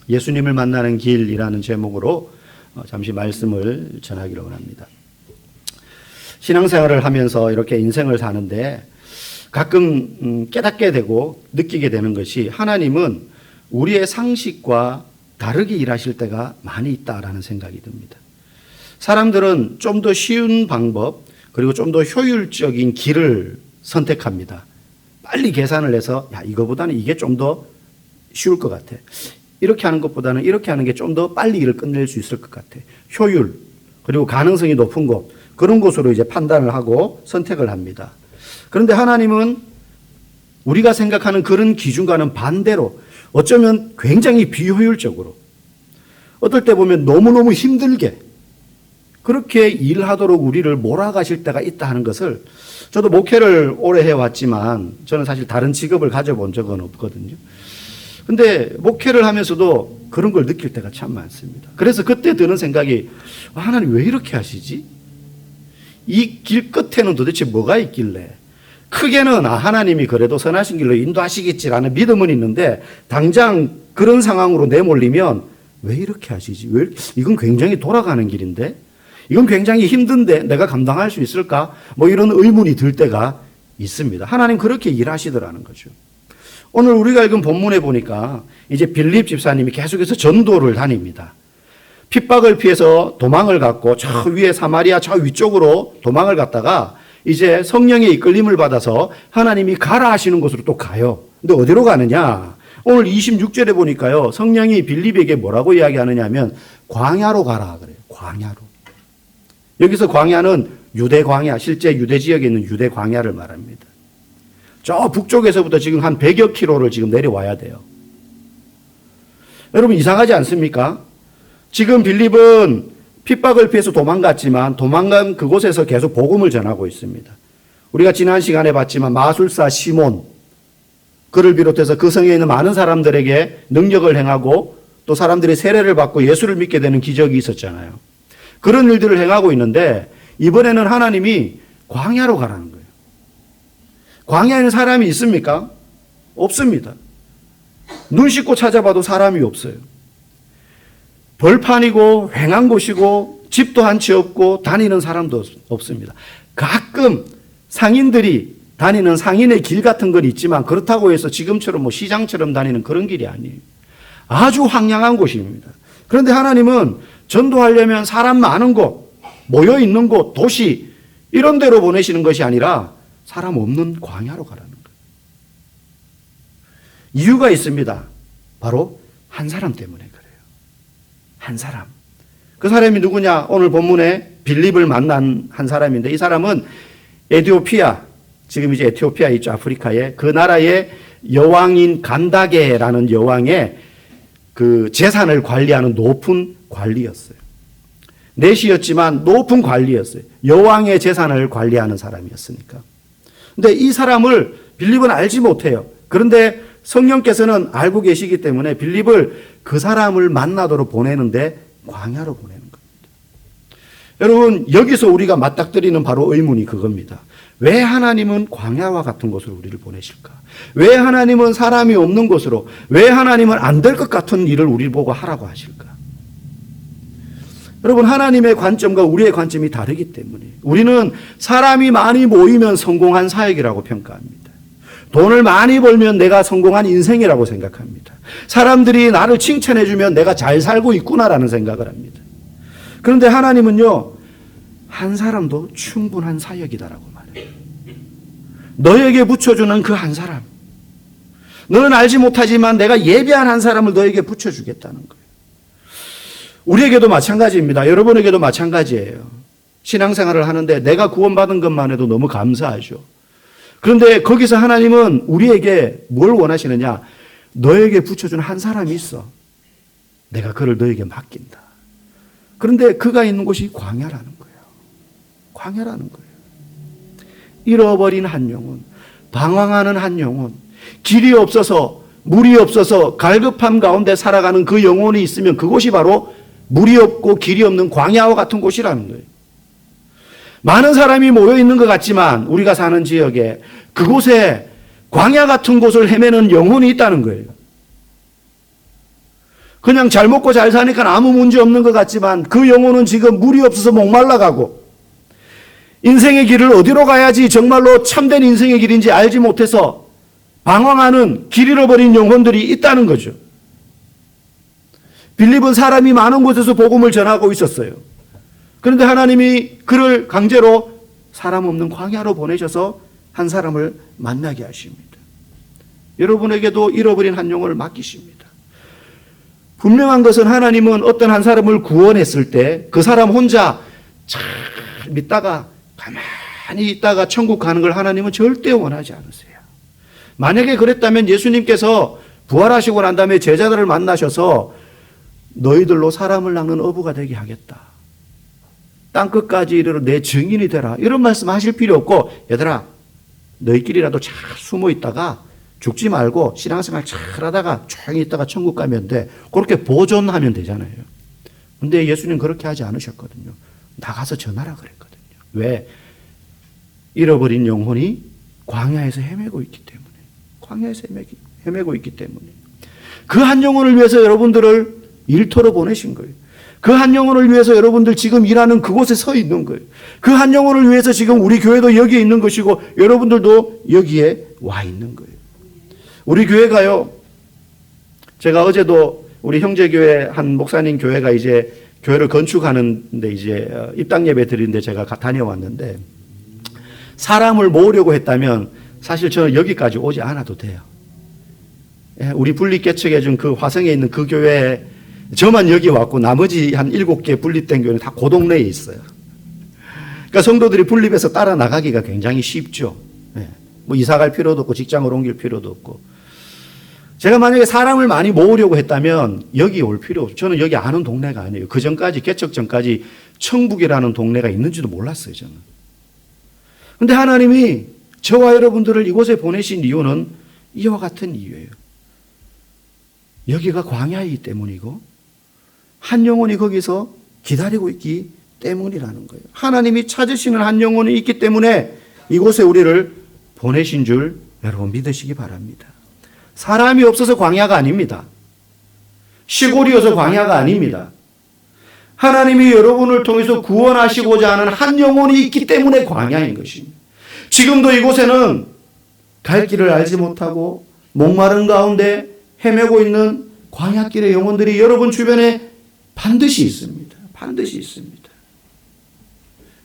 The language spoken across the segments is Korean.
예수님을 만나는 길이라는 제목으로 잠시 말씀을 전하기로 합니다. 신앙생활을 하면서 이렇게 인생을 사는데 가끔 깨닫게 되고 느끼게 되는 것이 하나님은 우리의 상식과 다르게 일하실 때가 많이 있다라는 생각이 듭니다. 사람들은 좀 더 쉬운 방법 그리고 좀 더 효율적인 길을 선택합니다. 빨리 계산을 해서 이거보다는 이게 좀 더 쉬울 것 같아. 이렇게 하는 것보다는 이렇게 하는 게 좀 더 빨리 일을 끝낼 수 있을 것 같아. 효율 그리고 가능성이 높은 곳 그런 곳으로 이제 판단을 하고 선택을 합니다. 그런데 하나님은 우리가 생각하는 그런 기준과는 반대로 어쩌면 굉장히 비효율적으로 어떨 때 보면 너무너무 힘들게 그렇게 일하도록 우리를 몰아가실 때가 있다 하는 것을 저도 목회를 오래 해왔지만 저는 사실 다른 직업을 가져본 적은 없거든요. 근데 목회를 하면서도 그런 걸 느낄 때가 참 많습니다. 그래서 그때 드는 생각이 하나님 왜 이렇게 하시지? 이 길 끝에는 도대체 뭐가 있길래 크게는 하나님이 그래도 선하신 길로 인도하시겠지라는 믿음은 있는데 당장 그런 상황으로 내몰리면 왜 이렇게 하시지? 이건 굉장히 돌아가는 길인데 이건 굉장히 힘든데 내가 감당할 수 있을까? 이런 의문이 들 때가 있습니다. 하나님 그렇게 일하시더라는 거죠. 오늘 우리가 읽은 본문에 보니까 이제 빌립 집사님이 계속해서 전도를 다닙니다. 핍박을 피해서 도망을 갔고 저 위에 사마리아 저 위쪽으로 도망을 갔다가 이제 성령의 이끌림을 받아서 하나님이 가라 하시는 곳으로 또 가요. 근데 어디로 가느냐? 오늘 26절에 보니까요. 성령이 빌립에게 뭐라고 이야기하느냐 하면 광야로 가라 그래요. 광야로. 여기서 광야는 유대 광야, 실제 유대 지역에 있는 유대 광야를 말합니다. 저 북쪽에서부터 지금 한 100여 킬로를 지금 내려와야 돼요. 여러분 이상하지 않습니까? 지금 빌립은 핍박을 피해서 도망갔지만 도망간 그곳에서 계속 복음을 전하고 있습니다. 우리가 지난 시간에 봤지만 마술사 시몬 그를 비롯해서 그 성에 있는 많은 사람들에게 능력을 행하고 또 사람들이 세례를 받고 예수를 믿게 되는 기적이 있었잖아요. 그런 일들을 행하고 있는데 이번에는 하나님이 광야로 가라는 거예요. 광야에는 사람이 있습니까? 없습니다. 눈 씻고 찾아봐도 사람이 없어요. 벌판이고 휑한 곳이고 집도 한 채 없고 다니는 사람도 없습니다. 가끔 상인들이 다니는 상인의 길 같은 건 있지만 그렇다고 해서 지금처럼 시장처럼 다니는 그런 길이 아니에요. 아주 황량한 곳입니다. 그런데 하나님은 전도하려면 사람 많은 곳, 모여 있는 곳, 도시 이런 데로 보내시는 것이 아니라 사람 없는 광야로 가라는 거예요. 이유가 있습니다. 바로 한 사람 때문에 그래요. 한 사람. 그 사람이 누구냐? 오늘 본문에 빌립을 만난 한 사람인데 이 사람은 에티오피아, 지금 이제 에티오피아 있죠. 아프리카에. 그 나라의 여왕인 간다게라는 여왕의 그 재산을 관리하는 높은 관리였어요. 내시였지만 높은 관리였어요. 여왕의 재산을 관리하는 사람이었으니까. 근데 이 사람을 빌립은 알지 못해요. 그런데 성령께서는 알고 계시기 때문에 빌립을 그 사람을 만나도록 보내는데 광야로 보내는 겁니다. 여러분 여기서 우리가 맞닥뜨리는 바로 의문이 그겁니다. 왜 하나님은 광야와 같은 곳으로 우리를 보내실까? 왜 하나님은 사람이 없는 곳으로, 왜 하나님은 안 될 것 같은 일을 우리를 보고 하라고 하실까? 여러분 하나님의 관점과 우리의 관점이 다르기 때문에 우리는 사람이 많이 모이면 성공한 사역이라고 평가합니다. 돈을 많이 벌면 내가 성공한 인생이라고 생각합니다. 사람들이 나를 칭찬해 주면 내가 잘 살고 있구나라는 생각을 합니다. 그런데 하나님은요 한 사람도 충분한 사역이다라고 말해요. 너에게 붙여주는 그 한 사람, 너는 알지 못하지만 내가 예비한 한 사람을 너에게 붙여주겠다는 거예요. 우리에게도 마찬가지입니다. 여러분에게도 마찬가지예요. 신앙생활을 하는데 내가 구원받은 것만 해도 너무 감사하죠. 그런데 거기서 하나님은 우리에게 뭘 원하시느냐? 너에게 붙여준 한 사람이 있어. 내가 그를 너에게 맡긴다. 그런데 그가 있는 곳이 광야라는 거예요. 광야라는 거예요. 잃어버린 한 영혼, 방황하는 한 영혼, 길이 없어서 물이 없어서 갈급함 가운데 살아가는 그 영혼이 있으면 그곳이 바로 물이 없고 길이 없는 광야와 같은 곳이라는 거예요. 많은 사람이 모여 있는 것 같지만 우리가 사는 지역에 그곳에 광야 같은 곳을 헤매는 영혼이 있다는 거예요. 그냥 잘 먹고 잘 사니까 아무 문제 없는 것 같지만 그 영혼은 지금 물이 없어서 목말라가고 인생의 길을 어디로 가야지 정말로 참된 인생의 길인지 알지 못해서 방황하는 길 잃어버린 영혼들이 있다는 거죠. 빌립은 사람이 많은 곳에서 복음을 전하고 있었어요. 그런데 하나님이 그를 강제로 사람 없는 광야로 보내셔서 한 사람을 만나게 하십니다. 여러분에게도 잃어버린 한 영혼을 맡기십니다. 분명한 것은 하나님은 어떤 한 사람을 구원했을 때 그 사람 혼자 잘 믿다가 가만히 있다가 천국 가는 걸 하나님은 절대 원하지 않으세요. 만약에 그랬다면 예수님께서 부활하시고 난 다음에 제자들을 만나셔서 너희들로 사람을 낚는 어부가 되게 하겠다. 땅끝까지 이르러 내 증인이 되라. 이런 말씀 하실 필요 없고 얘들아 너희끼리라도 잘 숨어 있다가 죽지 말고 신앙생활 잘 하다가 조용히 있다가 천국 가면 돼. 그렇게 보존하면 되잖아요. 근데 예수님 그렇게 하지 않으셨거든요. 나가서 전하라 그랬거든요. 왜? 잃어버린 영혼이 광야에서 헤매고 있기 때문에. 광야에서 헤매고 있기 때문에. 그 한 영혼을 위해서 여러분들을 일터로 보내신 거예요. 그 한 영혼을 위해서 여러분들 지금 일하는 그곳에 서 있는 거예요. 그 한 영혼을 위해서 지금 우리 교회도 여기에 있는 것이고 여러분들도 여기에 와 있는 거예요. 우리 교회가요. 제가 어제도 우리 형제교회 한 목사님 교회가 이제 교회를 건축하는데 이제 입당 예배 드리는데 제가 다녀왔는데 사람을 모으려고 했다면 사실 저는 여기까지 오지 않아도 돼요. 우리 분립 개척해준 그 화성에 있는 그 교회에 저만 여기 왔고 나머지 한 7개 분립된 교회는 다 그 동네에 있어요. 그러니까 성도들이 분립해서 따라 나가기가 굉장히 쉽죠. 뭐 이사 갈 필요도 없고 직장을 옮길 필요도 없고. 제가 만약에 사람을 많이 모으려고 했다면 여기 올 필요 없어요. 저는 여기 아는 동네가 아니에요. 그 전까지 개척 전까지 청북이라는 동네가 있는지도 몰랐어요. 저는. 그런데 하나님이 저와 여러분들을 이곳에 보내신 이유는 이와 같은 이유예요. 여기가 광야이기 때문이고 한 영혼이 거기서 기다리고 있기 때문이라는 거예요. 하나님이 찾으시는 한 영혼이 있기 때문에 이곳에 우리를 보내신 줄 여러분 믿으시기 바랍니다. 사람이 없어서 광야가 아닙니다. 시골이어서 광야가 아닙니다. 하나님이 여러분을 통해서 구원하시고자 하는 한 영혼이 있기 때문에 광야인 것입니다. 지금도 이곳에는 갈 길을 알지 못하고 목마른 가운데 헤매고 있는 광야길의 영혼들이 여러분 주변에 반드시 있습니다. 반드시 있습니다.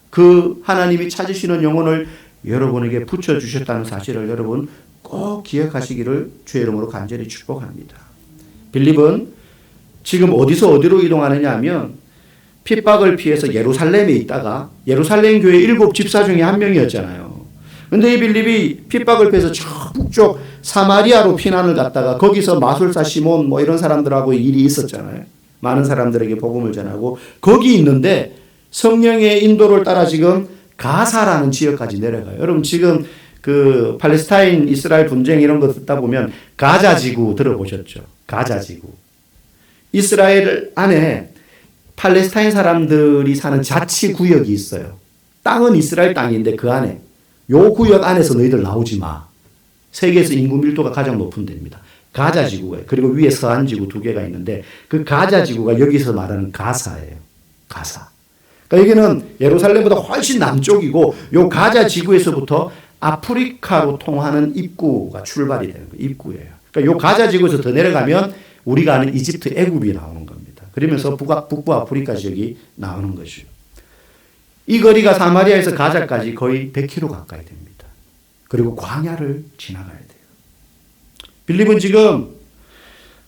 그 하나님이 찾으시는 영혼을 여러분에게 붙여주셨다는 사실을 여러분 꼭 기억하시기를 주의 이름으로 간절히 축복합니다. 빌립은 지금 어디서 어디로 이동하느냐 하면 핍박을 피해서 예루살렘에 있다가 예루살렘 교회 7 집사 중에 한 명이었잖아요. 그런데 이 빌립이 핍박을 피해서 저 북쪽 사마리아로 피난을 갔다가 거기서 마술사 시몬 뭐 이런 사람들하고 일이 있었잖아요. 많은 사람들에게 복음을 전하고 거기 있는데 성령의 인도를 따라 지금 가사라는 지역까지 내려가요. 여러분 지금 그 팔레스타인 이스라엘 분쟁 이런 거 듣다 보면 가자 지구 들어보셨죠? 가자 지구. 이스라엘 안에 팔레스타인 사람들이 사는 자치 구역이 있어요. 땅은 이스라엘 땅인데 그 안에 요 구역 안에서 너희들 나오지 마. 세계에서 인구 밀도가 가장 높은 데입니다. 가자 지구에. 그리고 위에 서한 지구 2개가 있는데 그 가자 지구가 여기서 말하는 가사예요. 가사. 그러니까 여기는 예루살렘보다 훨씬 남쪽이고 요 가자 지구에서부터 아프리카로 통하는 입구가 출발이 되는 거예요. 입구예요. 그러니까 요 가자 지구에서 더 내려가면 우리가 아는 이집트 애굽이 나오는 겁니다. 그러면서 북부 아프리카 지역이 나오는 것이죠. 이 거리가 사마리아에서 가자까지 거의 100km 가까이 됩니다. 그리고 광야를 지나가야 돼요. 빌립은 지금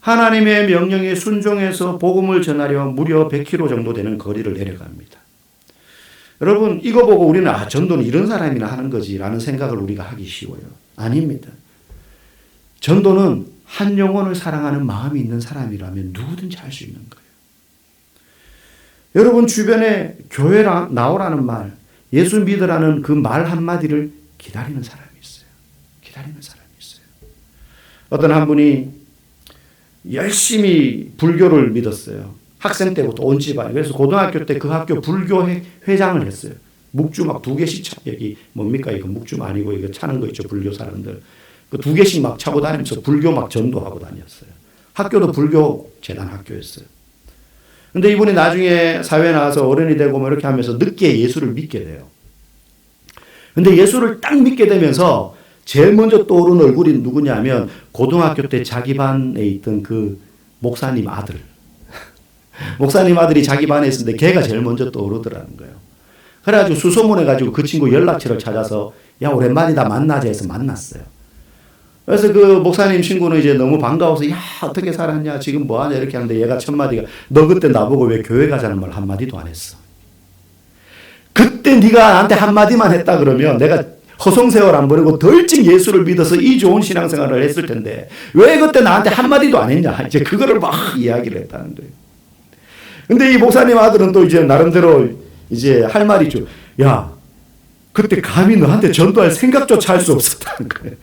하나님의 명령에 순종해서 복음을 전하려 무려 100km 정도 되는 거리를 내려갑니다. 여러분 이거 보고 우리는 전도는 이런 사람이나 하는 거지라는 생각을 우리가 하기 쉬워요. 아닙니다. 전도는 한 영혼을 사랑하는 마음이 있는 사람이라면 누구든지 할 수 있는 거예요. 여러분 주변에 교회라 나오라는 말, 예수 믿으라는 그 말 한마디를 기다리는 사람이 있어요. 기다리는 사람이 있어요. 어떤 한 분이 열심히 불교를 믿었어요. 학생 때부터 온 집안. 그래서 고등학교 때 그 학교 불교 회장을 했어요. 묵주 막 2개씩 차. 여기 뭡니까? 이거 묵주 아니고 이거 차는 거 있죠. 불교 사람들. 그 2개씩 막 차고 다니면서 불교 막 전도하고 다녔어요. 학교도 불교 재단 학교였어요. 근데 이분이 나중에 사회에 나와서 어른이 되고 뭐 이렇게 하면서 늦게 예수를 믿게 돼요. 근데 예수를 딱 믿게 되면서 제일 먼저 떠오른 얼굴이 누구냐면 고등학교 때 자기 반에 있던 그 목사님 아들. 목사님 아들이 자기 반에 있었는데 걔가 제일 먼저 떠오르더라는 거예요. 그래가지고 수소문해가지고 그 친구 연락처를 찾아서 야 오랜만이다 만나자 해서 만났어요. 그래서 그 목사님 친구는 이제 너무 반가워서 야 어떻게 살았냐 지금 뭐하냐 이렇게 하는데 얘가 첫 마디가 너 그때 나보고 왜 교회 가자는 말 한마디도 안 했어. 그때 네가 나한테 한마디만 했다 그러면 내가 허송세월 안 보내고 더 일찍 예수를 믿어서 이 좋은 신앙생활을 했을 텐데 왜 그때 나한테 한마디도 안 했냐 이제 그거를 막 이야기를 했다는 거예요. 근데 이 목사님 아들은 또 이제 나름대로 이제 할 말이 있죠. 야 그때 감히 너한테 전도할 생각조차 할 수 없었다는 거예요.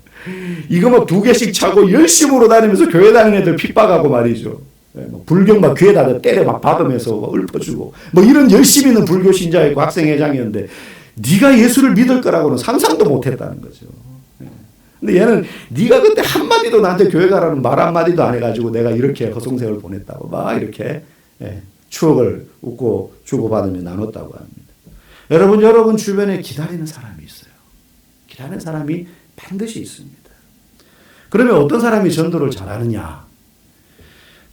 이거 뭐 2개씩 차고 열심으로 다니면서 교회 다니는 애들 핍박하고 말이죠. 불경 막 귀에다 때려 막 받으면서 읊어주고 뭐 이런 열심히 있는 불교 신자였고 학생회장이었는데 네가 예수를 믿을 거라고는 상상도 못했다는 거죠. 근데 얘는 네가 그때 한마디도 나한테 교회 가라는 말 한마디도 안 해가지고 내가 이렇게 허송세월 보냈다고 막 이렇게 추억을 웃고 주고받으며 나눴다고 합니다. 여러분 주변에 기다리는 사람이 있어요. 기다리는 사람이 반드시 있습니다. 그러면 어떤 사람이 전도를 잘하느냐?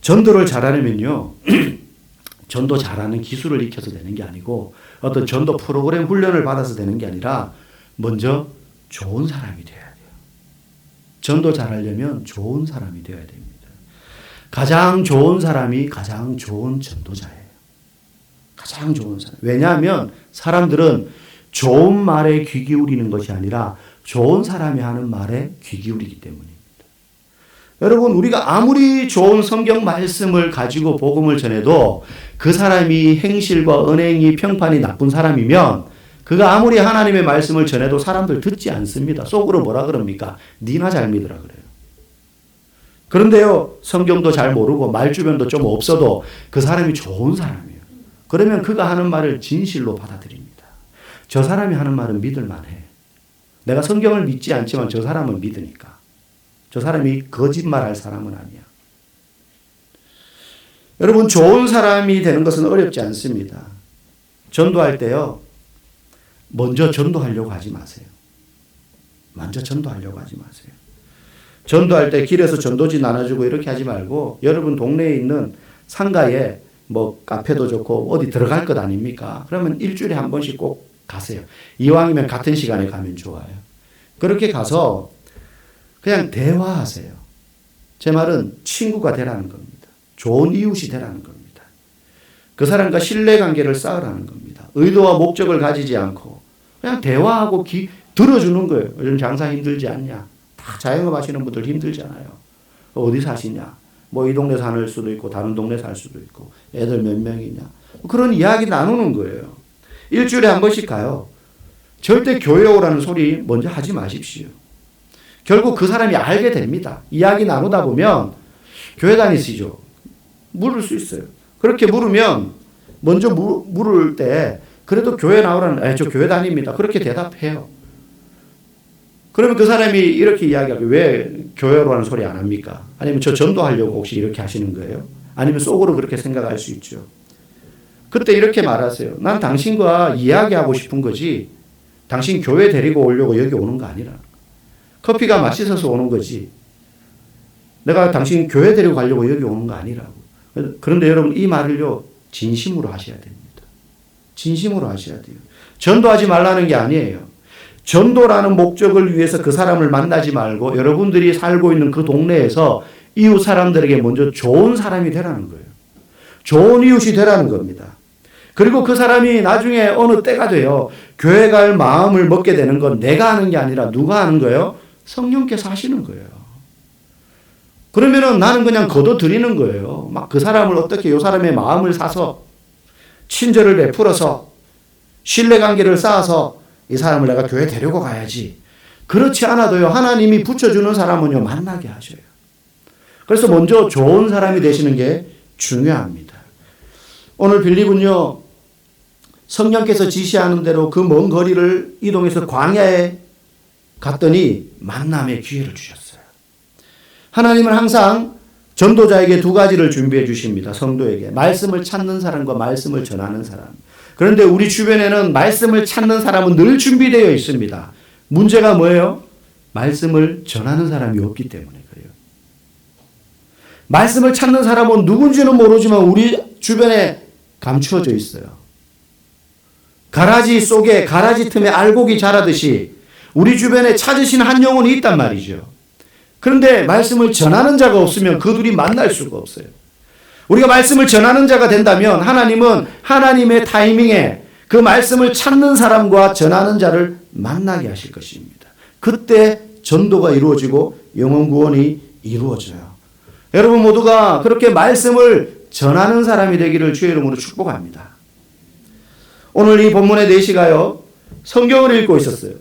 전도를 잘하려면요. 전도 잘하는 기술을 익혀서 되는 게 아니고 어떤 전도 프로그램 훈련을 받아서 되는 게 아니라 먼저 좋은 사람이 돼야 돼요. 전도 잘하려면 좋은 사람이 되어야 됩니다. 가장 좋은 사람이 가장 좋은 전도자예요. 가장 좋은 사람. 왜냐하면 사람들은 좋은 말에 귀 기울이는 것이 아니라 좋은 사람이 하는 말에 귀 기울이기 때문입니다. 여러분 우리가 아무리 좋은 성경 말씀을 가지고 복음을 전해도 그 사람이 행실과 언행이 평판이 나쁜 사람이면 그가 아무리 하나님의 말씀을 전해도 사람들 듣지 않습니다. 속으로 뭐라 그럽니까? 니나 잘 믿으라 그래요. 그런데요 성경도 잘 모르고 말주변도 좀 없어도 그 사람이 좋은 사람이에요. 그러면 그가 하는 말을 진실로 받아들입니다. 저 사람이 하는 말은 믿을만해. 내가 성경을 믿지 않지만 저 사람은 믿으니까. 저 사람이 거짓말할 사람은 아니야. 여러분 좋은 사람이 되는 것은 어렵지 않습니다. 전도할 때요. 먼저 전도하려고 하지 마세요. 먼저 전도하려고 하지 마세요. 전도할 때 길에서 전도지 나눠주고 이렇게 하지 말고 여러분 동네에 있는 상가에 뭐 카페도 좋고 어디 들어갈 것 아닙니까? 그러면 일주일에 한 번씩 꼭 가세요. 이왕이면 같은 시간에 가면 좋아요. 그렇게 가서 그냥 대화하세요. 제 말은 친구가 되라는 겁니다. 좋은 이웃이 되라는 겁니다. 그 사람과 신뢰관계를 쌓으라는 겁니다. 의도와 목적을 가지지 않고 그냥 대화하고 들어주는 거예요. 요즘 장사 힘들지 않냐? 다 자영업 하시는 분들 힘들잖아요. 어디 사시냐? 뭐 이 동네 사는 수도 있고 다른 동네 살 수도 있고 애들 몇 명이냐? 그런 이야기 나누는 거예요. 일주일에 한 번씩 가요. 절대 교회 오라는 소리 먼저 하지 마십시오. 결국 그 사람이 알게 됩니다. 이야기 나누다 보면 교회 다니시죠? 물을 수 있어요. 그렇게 물으면 먼저 물을 때 그래도 교회 나오라는 저 교회 다닙니다. 그렇게 대답해요. 그러면 그 사람이 이렇게 이야기하고 왜 교회로 하는 소리 안 합니까? 아니면 저 전도하려고 혹시 이렇게 하시는 거예요? 아니면 속으로 그렇게 생각할 수 있죠. 그때 이렇게 말하세요. 난 당신과 이야기하고 싶은 거지 당신 교회 데리고 오려고 여기 오는 거 아니라 커피가 맛있어서 오는 거지 내가 당신 교회 데리고 가려고 여기 오는 거 아니라고. 그런데 여러분 이 말을요 진심으로 하셔야 됩니다. 진심으로 하셔야 돼요. 전도하지 말라는 게 아니에요. 전도라는 목적을 위해서 그 사람을 만나지 말고 여러분들이 살고 있는 그 동네에서 이웃 사람들에게 먼저 좋은 사람이 되라는 거예요. 좋은 이웃이 되라는 겁니다. 그리고 그 사람이 나중에 어느 때가 돼요. 교회 갈 마음을 먹게 되는 건 내가 하는 게 아니라 누가 하는 거예요? 성령께서 하시는 거예요. 그러면은 나는 그냥 거둬들이는 거예요. 막 그 사람을 어떻게 이 사람의 마음을 사서 친절을 베풀어서 신뢰관계를 쌓아서 이 사람을 내가 교회 데리고 가야지. 그렇지 않아도요. 하나님이 붙여주는 사람은요. 만나게 하셔요. 그래서 먼저 좋은 사람이 되시는 게 중요합니다. 오늘 빌립은요. 성령께서 지시하는 대로 그 먼 거리를 이동해서 광야에 갔더니 만남의 기회를 주셨어요. 하나님은 항상 전도자에게 두 가지를 준비해 주십니다. 성도에게. 말씀을 찾는 사람과 말씀을 전하는 사람. 그런데 우리 주변에는 말씀을 찾는 사람은 늘 준비되어 있습니다. 문제가 뭐예요? 말씀을 전하는 사람이 없기 때문에 그래요. 말씀을 찾는 사람은 누군지는 모르지만 우리 주변에 감추어져 있어요. 가라지 속에, 가라지 틈에 알곡이 자라듯이 우리 주변에 찾으신 한 영혼이 있단 말이죠. 그런데 말씀을 전하는 자가 없으면 그 둘이 만날 수가 없어요. 우리가 말씀을 전하는 자가 된다면 하나님은 하나님의 타이밍에 그 말씀을 찾는 사람과 전하는 자를 만나게 하실 것입니다. 그때 전도가 이루어지고 영혼 구원이 이루어져요. 여러분 모두가 그렇게 말씀을 전하는 사람이 되기를 주의 이름으로 축복합니다. 오늘 이 본문의 내시가요, 성경을 읽고 있었어요.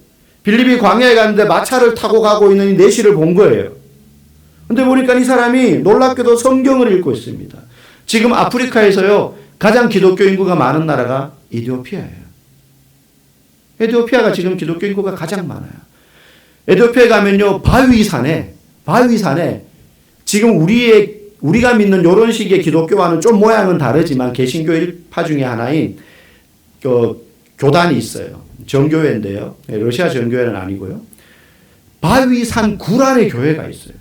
빌립이 광야에 갔는데 마차를 타고 가고 있는 이 내시를 본 거예요. 근데 보니까 이 사람이 놀랍게도 성경을 읽고 있습니다. 지금 아프리카에서요, 가장 기독교 인구가 많은 나라가 에티오피아예요. 에티오피아가 지금 기독교 인구가 가장 많아요. 에티오피아에 가면요, 바위산에 지금 우리가 믿는 이런 식의 기독교와는 좀 모양은 다르지만 개신교 일파 중에 하나인 교단이 있어요. 정교회인데요. 러시아 정교회는 아니고요. 바위산 굴 안에 교회가 있어요.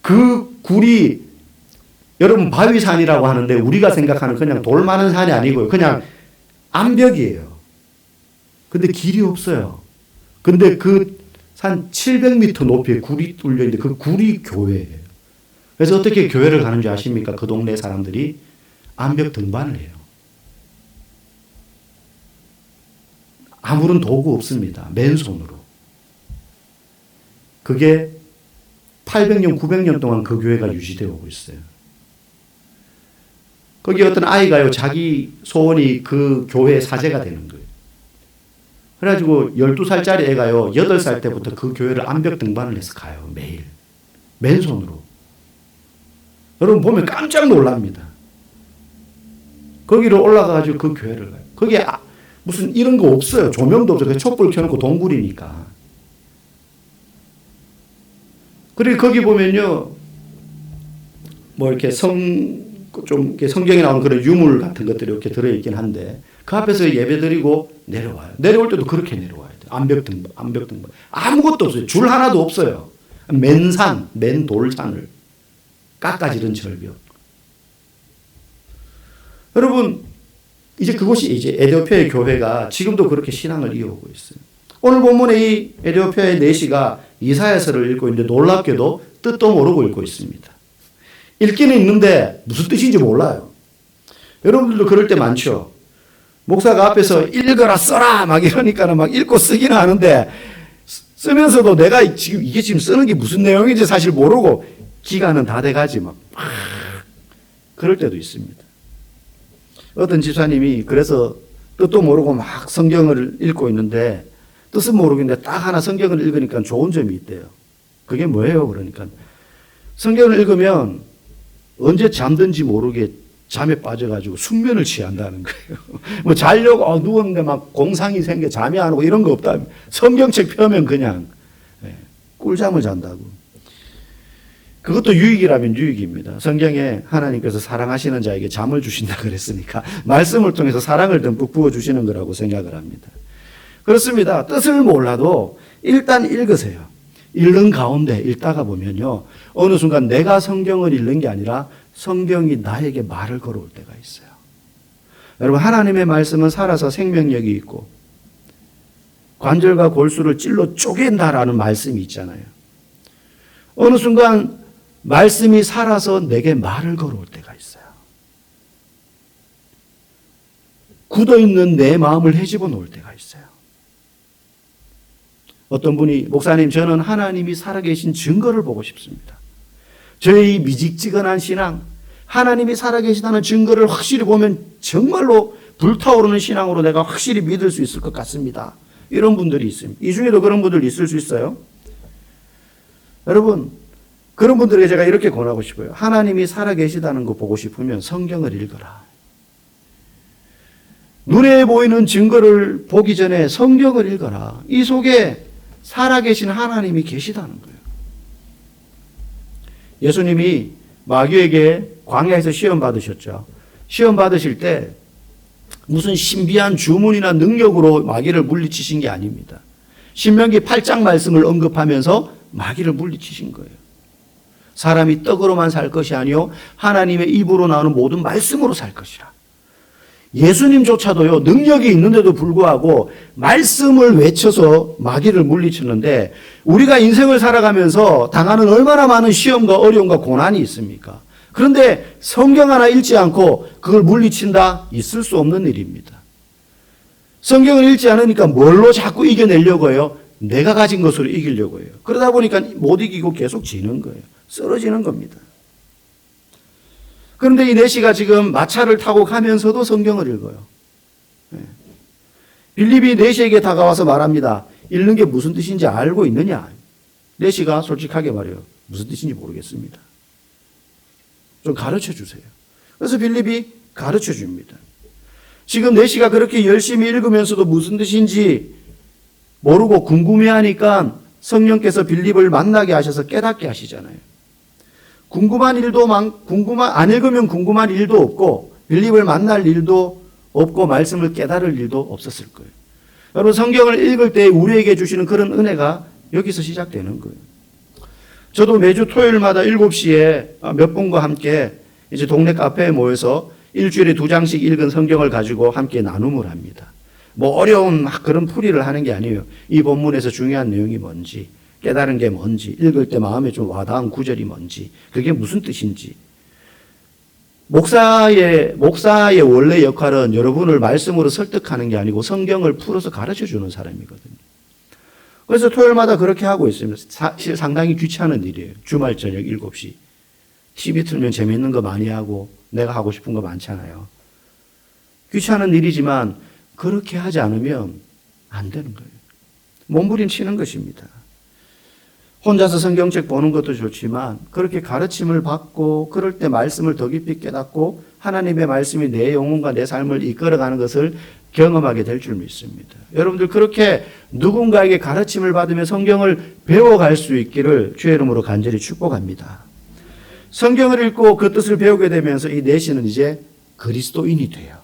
그 굴이 여러분 바위산이라고 하는데 우리가 생각하는 그냥 돌 많은 산이 아니고요. 그냥 암벽이에요. 근데 길이 없어요. 근데 그 산 700m 높이에 굴이 뚫려 있는데 그 굴이 교회예요. 그래서 어떻게 교회를 가는지 아십니까? 그 동네 사람들이 암벽 등반을 해요. 아무런 도구 없습니다. 맨손으로. 그게 800년, 900년 동안 그 교회가 유지되어 오고 있어요. 거기 어떤 아이가요, 자기 소원이 그 교회의 사제가 되는 거예요. 그래가지고 12살짜리 애가요, 8살 때부터 그 교회를 암벽 등반을 해서 가요. 매일. 맨손으로. 여러분 보면 깜짝 놀랍니다. 거기로 올라가가지고 그 교회를 가요. 거기에 무슨 이런 거 없어요. 조명도 없어요. 촛불 켜놓고 동굴이니까. 그리고 거기 보면요, 뭐 이렇게 성경에 나오는 그런 유물 같은 것들이 이렇게 들어있긴 한데, 그 앞에서 예배 드리고 내려와요. 내려올 때도 그렇게 내려와야 돼요. 암벽 등반. 아무것도 없어요. 줄 하나도 없어요. 맨 돌산을 깎아지른 절벽. 여러분, 그곳이 에티오피아의 교회가 지금도 그렇게 신앙을 이어오고 있어요. 오늘 본문에 이 에티오피아의 내시가 이사야서를 읽고 있는데 놀랍게도 뜻도 모르고 읽고 있습니다. 읽기는 읽는데 무슨 뜻인지 몰라요. 여러분들도 그럴 때 많죠. 목사가 앞에서 읽어라 써라 막 이러니까는 막 읽고 쓰기는 하는데 쓰면서도 내가 지금 쓰는 게 무슨 내용인지 사실 모르고 기간은 다 돼가지 막 그럴 때도 있습니다. 어떤 집사님이 그래서 뜻도 모르고 막 성경을 읽고 있는데 뜻은 모르겠는데 딱 하나 성경을 읽으니까 좋은 점이 있대요. 그게 뭐예요? 그러니까 성경을 읽으면 언제 잠든지 모르게 잠에 빠져가지고 숙면을 취한다는 거예요. 뭐 자려고 누웠는데 막 공상이 생겨 잠이 안 오고 이런 거 없다. 성경책 펴면 그냥 꿀잠을 잔다고. 그것도 유익이라면 유익입니다. 성경에 하나님께서 사랑하시는 자에게 잠을 주신다 그랬으니까 말씀을 통해서 사랑을 듬뿍 부어주시는 거라고 생각을 합니다. 그렇습니다. 뜻을 몰라도 일단 읽으세요. 읽는 가운데 읽다가 보면요, 어느 순간 내가 성경을 읽는 게 아니라 성경이 나에게 말을 걸어올 때가 있어요. 여러분, 하나님의 말씀은 살아서 생명력이 있고 관절과 골수를 찔러 쪼갠다라는 말씀이 있잖아요. 어느 순간 말씀이 살아서 내게 말을 걸어올 때가 있어요. 굳어있는 내 마음을 헤집어 놓을 때가 있어요. 어떤 분이 목사님, 저는 하나님이 살아계신 증거를 보고 싶습니다. 저의 미직지근한 신앙, 하나님이 살아계시다는 증거를 확실히 보면 정말로 불타오르는 신앙으로 내가 확실히 믿을 수 있을 것 같습니다. 이런 분들이 있습니다. 이 중에도 그런 분들이 있을 수 있어요. 여러분, 그런 분들에게 제가 이렇게 권하고 싶어요. 하나님이 살아계시다는 거 보고 싶으면 성경을 읽어라. 눈에 보이는 증거를 보기 전에 성경을 읽어라. 이 속에 살아계신 하나님이 계시다는 거예요. 예수님이 마귀에게 광야에서 시험 받으셨죠. 시험 받으실 때 무슨 신비한 주문이나 능력으로 마귀를 물리치신 게 아닙니다. 신명기 8장 말씀을 언급하면서 마귀를 물리치신 거예요. 사람이 떡으로만 살 것이 아니요 하나님의 입으로 나오는 모든 말씀으로 살 것이라. 예수님조차도요, 능력이 있는데도 불구하고 말씀을 외쳐서 마귀를 물리치는데, 우리가 인생을 살아가면서 당하는 얼마나 많은 시험과 어려움과 고난이 있습니까? 그런데 성경 하나 읽지 않고 그걸 물리친다? 있을 수 없는 일입니다. 성경을 읽지 않으니까 뭘로 자꾸 이겨내려고 해요? 내가 가진 것으로 이기려고 해요. 그러다 보니까 못 이기고 계속 지는 거예요. 쓰러지는 겁니다. 그런데 이 내시가 지금 마차를 타고 가면서도 성경을 읽어요. 빌립이 내시에게 다가와서 말합니다. 읽는 게 무슨 뜻인지 알고 있느냐? 내시가 솔직하게 말해요. 무슨 뜻인지 모르겠습니다. 좀 가르쳐 주세요. 그래서 빌립이 가르쳐 줍니다. 지금 내시가 그렇게 열심히 읽으면서도 무슨 뜻인지 모르고 궁금해하니까 성령께서 빌립을 만나게 하셔서 깨닫게 하시잖아요. 안 읽으면 궁금한 일도 없고 빌립을 만날 일도 없고 말씀을 깨달을 일도 없었을 거예요. 여러분, 성경을 읽을 때 우리에게 주시는 그런 은혜가 여기서 시작되는 거예요. 저도 매주 토요일마다 7시에 몇 분과 함께 이제 동네 카페에 모여서 일주일에 2장씩 읽은 성경을 가지고 함께 나눔을 합니다. 뭐 어려운 막 그런 풀이를 하는 게 아니에요. 이 본문에서 중요한 내용이 뭔지, 깨달은 게 뭔지, 읽을 때 마음에 좀 와닿은 구절이 뭔지, 그게 무슨 뜻인지. 목사의 원래 역할은 여러분을 말씀으로 설득하는 게 아니고 성경을 풀어서 가르쳐 주는 사람이거든요. 그래서 토요일마다 그렇게 하고 있습니다. 사실 상당히 귀찮은 일이에요. 주말 저녁 7시. TV 틀면 재밌는 거 많이 하고 내가 하고 싶은 거 많잖아요. 귀찮은 일이지만 그렇게 하지 않으면 안 되는 거예요. 몸부림치는 것입니다. 혼자서 성경책 보는 것도 좋지만 그렇게 가르침을 받고 그럴 때 말씀을 더 깊이 깨닫고 하나님의 말씀이 내 영혼과 내 삶을 이끌어가는 것을 경험하게 될 줄 믿습니다. 여러분들 그렇게 누군가에게 가르침을 받으며 성경을 배워갈 수 있기를 주의 이름으로 간절히 축복합니다. 성경을 읽고 그 뜻을 배우게 되면서 이 내시는 이제 그리스도인이 돼요.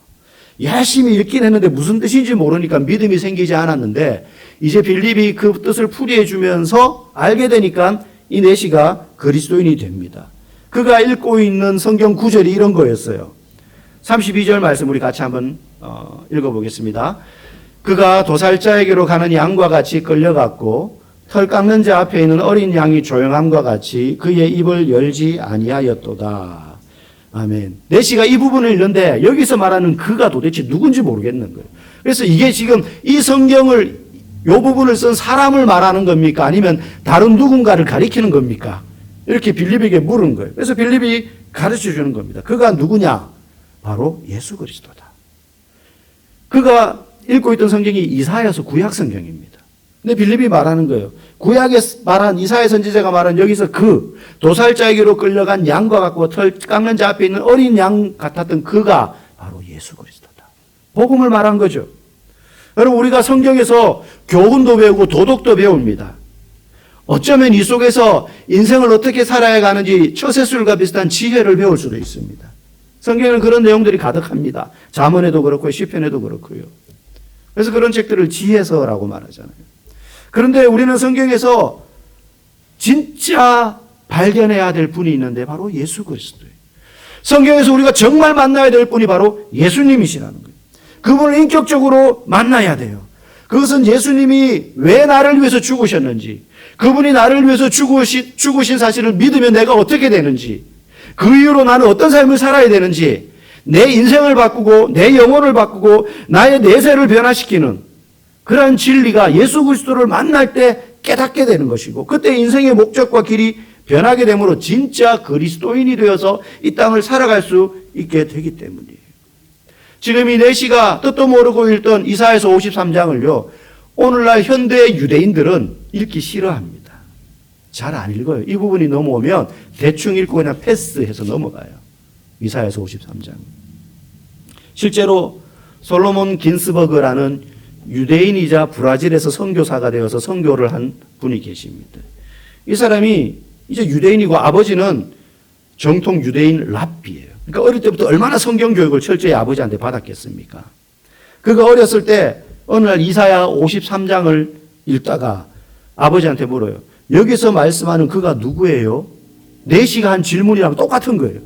열심히 읽긴 했는데 무슨 뜻인지 모르니까 믿음이 생기지 않았는데 이제 빌립이 그 뜻을 풀이해 주면서 알게 되니까 이 내시가 그리스도인이 됩니다. 그가 읽고 있는 성경 구절이 이런 거였어요. 32절 말씀 우리 같이 한번 읽어보겠습니다. 그가 도살자에게로 가는 양과 같이 끌려갔고 털 깎는 자 앞에 있는 어린 양이 조용함과 같이 그의 입을 열지 아니하였도다. 아멘. 내시가 이 부분을 읽는데 여기서 말하는 그가 도대체 누군지 모르겠는 거예요. 그래서 이게 지금 이 성경을 이 부분을 쓴 사람을 말하는 겁니까? 아니면 다른 누군가를 가리키는 겁니까? 이렇게 빌립에게 물은 거예요. 그래서 빌립이 가르쳐 주는 겁니다. 그가 누구냐? 바로 예수 그리스도다. 그가 읽고 있던 성경이 이사야서 구약 성경입니다. 근데 빌립이 말하는 거예요. 구약에 말한 이사야 선지자가 말한 여기서 그 도살자에게로 끌려간 양과 같고 털 깎는 자 앞에 있는 어린 양 같았던 그가 바로 예수 그리스도다. 복음을 말한 거죠. 여러분, 우리가 성경에서 교훈도 배우고 도덕도 배웁니다. 어쩌면 이 속에서 인생을 어떻게 살아야 가는지 처세술과 비슷한 지혜를 배울 수도 있습니다. 성경에는 그런 내용들이 가득합니다. 잠언에도 그렇고 시편에도 그렇고요. 그래서 그런 책들을 지혜서라고 말하잖아요. 그런데 우리는 성경에서 진짜 발견해야 될 분이 있는데 바로 예수 그리스도예요. 성경에서 우리가 정말 만나야 될 분이 바로 예수님이시라는 거예요. 그분을 인격적으로 만나야 돼요. 그것은 예수님이 왜 나를 위해서 죽으셨는지, 그분이 나를 위해서 죽으신 사실을 믿으면 내가 어떻게 되는지, 그 이후로 나는 어떤 삶을 살아야 되는지, 내 인생을 바꾸고 내 영혼을 바꾸고 나의 내세를 변화시키는 그러한 진리가 예수 그리스도를 만날 때 깨닫게 되는 것이고, 그때 인생의 목적과 길이 변하게 되므로 진짜 그리스도인이 되어서 이 땅을 살아갈 수 있게 되기 때문이에요. 지금 이 내시가 뜻도 모르고 읽던 이사야서 53장을요 오늘날 현대 유대인들은 읽기 싫어합니다. 잘 안 읽어요. 이 부분이 넘어오면 대충 읽고 그냥 패스해서 넘어가요. 이사야서 53장. 실제로 솔로몬 긴스버그라는 유대인이자 브라질에서 선교사가 되어서 선교를 한 분이 계십니다. 이 사람이 이제 유대인이고 아버지는 정통 유대인 랍비예요. 그러니까 어릴 때부터 얼마나 성경 교육을 철저히 아버지한테 받았겠습니까? 그가 어렸을 때 어느 날 이사야 53장을 읽다가 아버지한테 물어요. 여기서 말씀하는 그가 누구예요? 내시가 한 질문이랑 똑같은 거예요.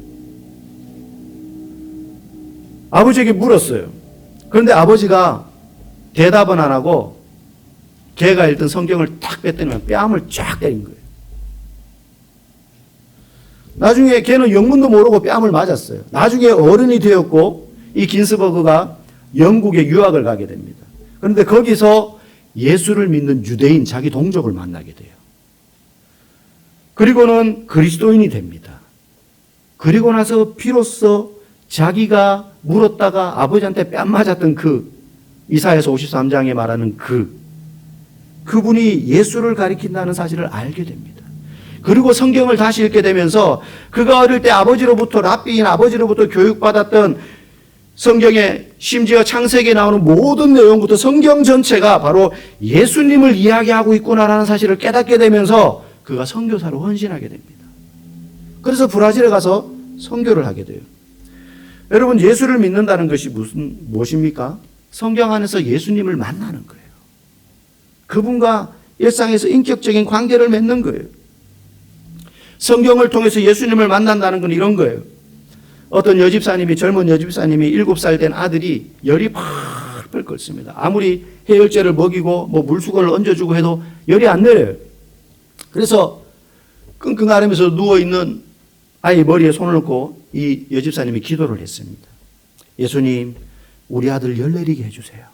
아버지에게 물었어요. 그런데 아버지가 대답은 안 하고 걔가 읽던 성경을 탁 뺐더니 뺨을 쫙 때린 거예요. 나중에 걔는 영문도 모르고 뺨을 맞았어요. 나중에 어른이 되었고 이 긴스버그가 영국에 유학을 가게 됩니다. 그런데 거기서 예수를 믿는 유대인 자기 동족을 만나게 돼요. 그리고는 그리스도인이 됩니다. 그리고 나서 비로소 자기가 물었다가 아버지한테 뺨 맞았던 그 이사야서 53장에 말하는 그분이 예수를 가리킨다는 사실을 알게 됩니다. 그리고 성경을 다시 읽게 되면서 그가 어릴 때 아버지로부터 랍비인 아버지로부터 교육받았던 성경에 심지어 창세기에 나오는 모든 내용부터 성경 전체가 바로 예수님을 이야기하고 있구나라는 사실을 깨닫게 되면서 그가 선교사로 헌신하게 됩니다. 그래서 브라질에 가서 선교를 하게 돼요. 여러분, 예수를 믿는다는 것이 무엇입니까? 성경 안에서 예수님을 만나는 거예요. 그분과 일상에서 인격적인 관계를 맺는 거예요. 성경을 통해서 예수님을 만난다는 건 이런 거예요. 어떤 젊은 여집사님이 7살 된 아들이 열이 펄펄 끓습니다. 아무리 해열제를 먹이고 물수건을 얹어주고 해도 열이 안 내려요. 그래서 끙끙 앓으면서 누워있는 아이 머리에 손을 얹고 이 여집사님이 기도를 했습니다. 예수님, 우리 아들 열 내리게 해주세요.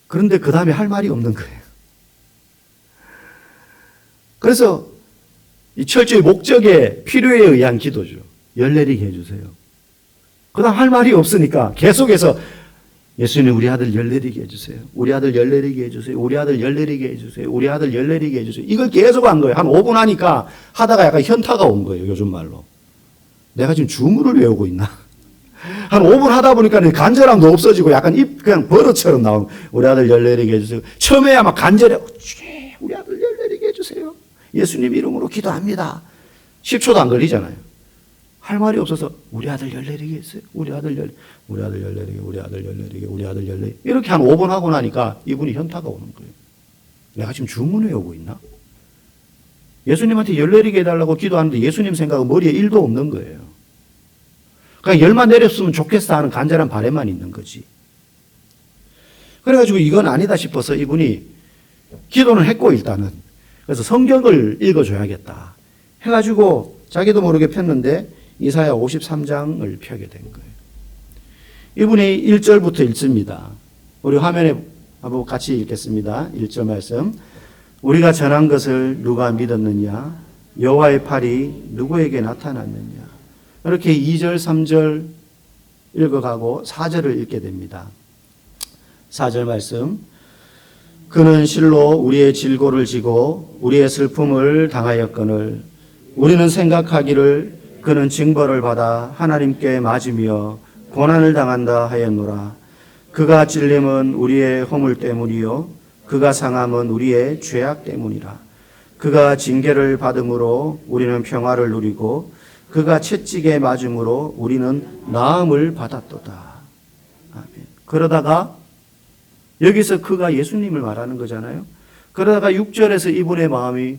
그런데 그 다음에 할 말이 없는 거예요. 그래서 이 철저히 목적에 필요에 의한 기도죠. 열 내리게 해주세요. 그 다음 할 말이 없으니까 계속해서 예수님, 우리 아들 열 내리게 해주세요. 우리 아들 열 내리게 해주세요. 우리 아들 열 내리게 해주세요. 우리 아들 열 내리게 해주세요. 이걸 계속 한 거예요. 한 5분 하니까 하다가 약간 현타가 온 거예요. 요즘 말로. 내가 지금 주문을 외우고 있나? 한 5분 하다 보니까 간절함도 없어지고 약간 그냥 버릇처럼 나온 우리 아들 열 내리게 해주세요. 처음에야 막 간절해. 우리 아들 열 내리게 해주세요. 예수님 이름으로 기도합니다. 10초도 안 걸리잖아요. 할 말이 없어서 우리 아들 열 내리게 했어요. 우리 아들 열 내리게, 우리 아들 열 내리게, 우리 아들 열 내리게. 이렇게 한 5분 하고 나니까 이분이 현타가 오는 거예요. 내가 지금 주문해 오고 있나? 예수님한테 열 내리게 해달라고 기도하는데 예수님 생각은 머리에 1도 없는 거예요. 그냥 열만 내렸으면 좋겠어 하는 간절한 바람만 있는 거지. 그래가지고 이건 아니다 싶어서 이분이 기도는 했고 일단은. 그래서 성경을 읽어줘야겠다 해가지고 자기도 모르게 폈는데 이사야 53장을 펴게 된 거예요. 이분이 1절부터 읽습니다. 우리 화면에 한번 같이 읽겠습니다. 1절 말씀. 우리가 전한 것을 누가 믿었느냐? 여호와의 팔이 누구에게 나타났느냐? 이렇게 2절, 3절 읽어가고 4절을 읽게 됩니다. 4절 말씀. 그는 실로 우리의 질고를 지고 우리의 슬픔을 당하였거늘 우리는 생각하기를 그는 징벌을 받아 하나님께 맞으며 고난을 당한다 하였노라. 그가 찔림은 우리의 허물 때문이요 그가 상함은 우리의 죄악 때문이라. 그가 징계를 받음으로 우리는 평화를 누리고 그가 채찍에 맞음으로 우리는 나음을 받았도다. 아멘. 그러다가 여기서 그가 예수님을 말하는 거잖아요. 그러다가 6절에서 이분의 마음이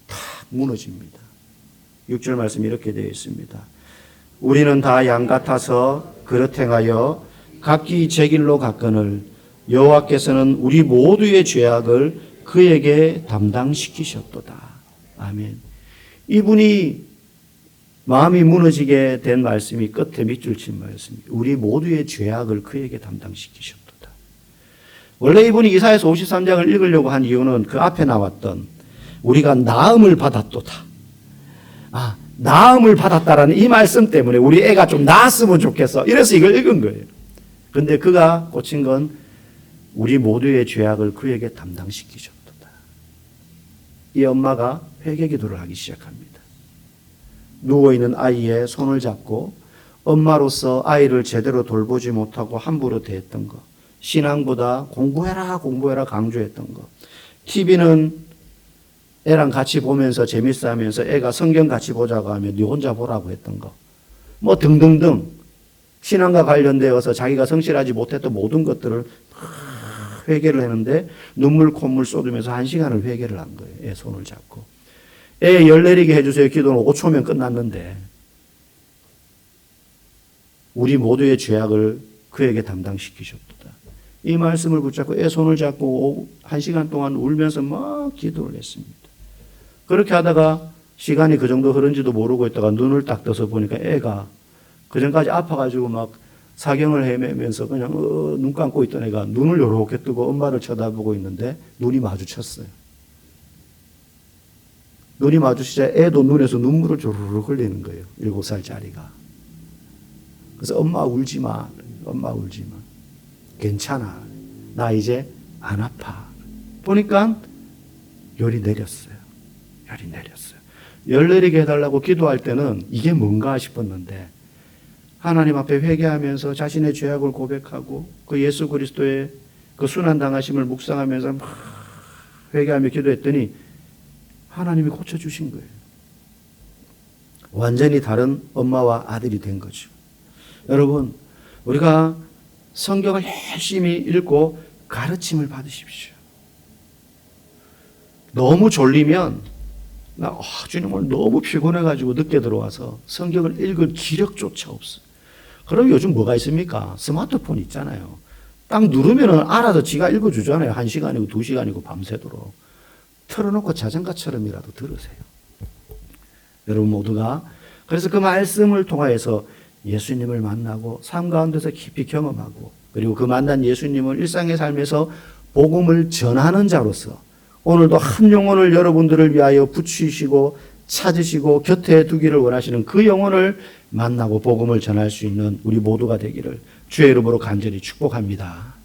탁 무너집니다. 6절 말씀이 이렇게 되어 있습니다. 우리는 다 양 같아서 그릇 행하여 각기 제 길로 갔거늘 여호와께서는 우리 모두의 죄악을 그에게 담당시키셨도다. 아멘. 이분이 마음이 무너지게 된 말씀이 끝에 밑줄 친 말씀입니다. 우리 모두의 죄악을 그에게 담당시키셨도다. 원래 이분이 이사야서 53장을 읽으려고 한 이유는 그 앞에 나왔던 우리가 나음을 받았도다. 나음을 받았다라는 이 말씀 때문에 우리 애가 좀 나았으면 좋겠어. 이래서 이걸 읽은 거예요. 그런데 그가 꽂힌 건 우리 모두의 죄악을 그에게 담당시키셨도다. 이 엄마가 회개기도를 하기 시작합니다. 누워있는 아이의 손을 잡고 엄마로서 아이를 제대로 돌보지 못하고 함부로 대했던 것, 신앙보다 공부해라 강조했던 것, TV는 애랑 같이 보면서 재밌어 하면서 애가 성경 같이 보자고 하면 네 혼자 보라고 했던 거. 뭐 등등등 신앙과 관련되어서 자기가 성실하지 못했던 모든 것들을 회개를 했는데 눈물 콧물 쏟으면서 1시간을 회개를 한 거예요. 애 손을 잡고. 애 열 내리게 해주세요. 기도는 5초면 끝났는데 우리 모두의 죄악을 그에게 담당시키셨도다. 이 말씀을 붙잡고 애 손을 잡고 1시간 동안 울면서 막 기도를 했습니다. 그렇게 하다가 시간이 그 정도 흐른지도 모르고 있다가 눈을 딱 떠서 보니까 애가 그전까지 아파가지고 막 사경을 헤매면서 그냥 눈 감고 있던 애가 눈을 이렇게 뜨고 엄마를 쳐다보고 있는데 눈이 마주쳤어요. 눈이 마주치자 애도 눈에서 눈물을 조르르 흘리는 거예요. 7살짜리가. 그래서 엄마 울지 마. 엄마 울지 마. 괜찮아. 나 이제 안 아파. 보니까 열이 내렸어요. 열이 내렸어요. 열 내리게 해달라고 기도할 때는 이게 뭔가 싶었는데 하나님 앞에 회개하면서 자신의 죄악을 고백하고 그 예수 그리스도의 그 순환당하심을 묵상하면서 막 회개하며 기도했더니 하나님이 고쳐주신 거예요. 완전히 다른 엄마와 아들이 된 거죠. 여러분, 우리가 성경을 열심히 읽고 가르침을 받으십시오. 너무 졸리면 나 주님 오늘 너무 피곤해가지고 늦게 들어와서 성경을 읽을 기력조차 없어. 그럼 요즘 뭐가 있습니까? 스마트폰 있잖아요. 딱 누르면 알아서 지가 읽어주잖아요. 1시간이고 2시간이고 밤새도록. 틀어놓고 자전거처럼이라도 들으세요. 여러분 모두가 그래서 그 말씀을 통하여서 예수님을 만나고 삶 가운데서 깊이 경험하고 그리고 그 만난 예수님을 일상의 삶에서 복음을 전하는 자로서 오늘도 한 영혼을 여러분들을 위하여 붙이시고 찾으시고 곁에 두기를 원하시는 그 영혼을 만나고 복음을 전할 수 있는 우리 모두가 되기를 주의 이름으로 간절히 축복합니다.